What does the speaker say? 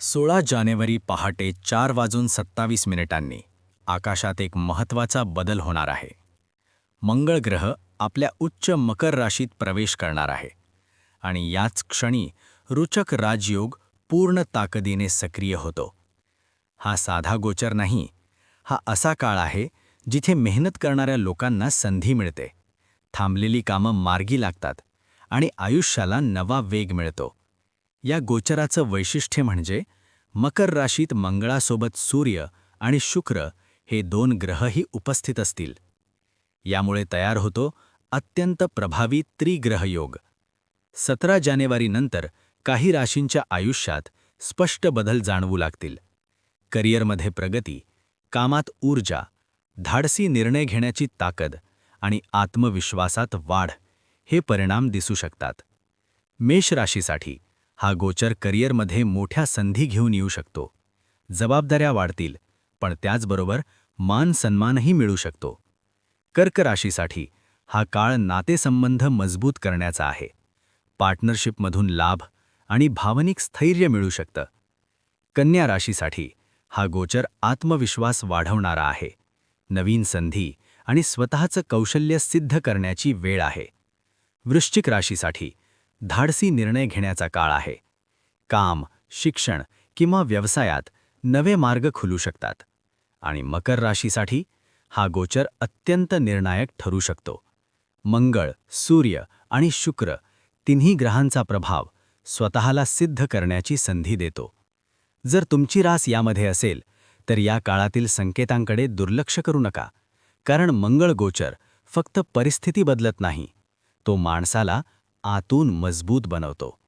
16 जानेवारी पहाटे 4:27 आकाशात एक महत्त्वाचा बदल होणार आहे. मंगळ ग्रह आपल्या उच्च मकर राशीत प्रवेश करणार आहे आणि याच क्षणी रुचक राजयोग पूर्ण ताकदीने सक्रिय होतो. हा साधा गोचर नाही, हा असा काळ आहे जिथे मेहनत करणाऱ्या लोकांना संधी मिळते, थांबलेली कामं मार्गी लागतात आणि आयुष्याला नवा वेग मिळतो. या गोचराचं वैशिष्ट्य म्हणजे मकर राशीत मंगळासोबत सूर्य आणि शुक्र हे दोन ग्रहही उपस्थित असतील. यामुळे तयार होतो अत्यंत प्रभावी त्रिग्रहयोग. 17 जानेवारीनंतर काही राशींच्या आयुष्यात स्पष्ट बदल जाणवू लागतील. करिअरमध्ये प्रगती, कामात ऊर्जा, धाडसी निर्णय घेण्याची ताकद आणि आत्मविश्वासात वाढ हे परिणाम दिसू शकतात. मेष राशीसाठी हा गोचर करिअरमध्ये मोठ्या संधी घेऊन येऊ शकतो. जबाबदाऱ्या वाढतील, पण त्याचबरोबर मान सन्मानही मिळू शकतो. कर्क राशीसाठी हा काळ नातेसंबंध मजबूत करण्याचा आहे. पार्टनरशिपमधून लाभ आणि भावनिक स्थैर्य मिळू शकतं. कन्या राशीसाठी हा गोचर आत्मविश्वास वाढवणारा आहे. नवीन संधी आणि स्वतःचं कौशल्य सिद्ध करण्याची वेळ आहे. वृश्चिक राशीसाठी धाडसी निर्णय घेण्याचा काळ आहे. काम, शिक्षण किंवा व्यवसायात नवे मार्ग खुलू शकतात. आणि मकर राशीसाठी हा गोचर अत्यंत निर्णायक ठरू शकतो. मंगळ, सूर्य आणि शुक्र तिन्ही ग्रहांचा प्रभाव स्वतःला सिद्ध करण्याची संधी देतो. जर तुमची रास यामध्ये असेल तर या काळातील संकेतांकडे दुर्लक्ष करू नका, कारण मंगळ गोचर फक्त परिस्थिती बदलत नाही, तो माणसाला आतून मजबूत बनवतो.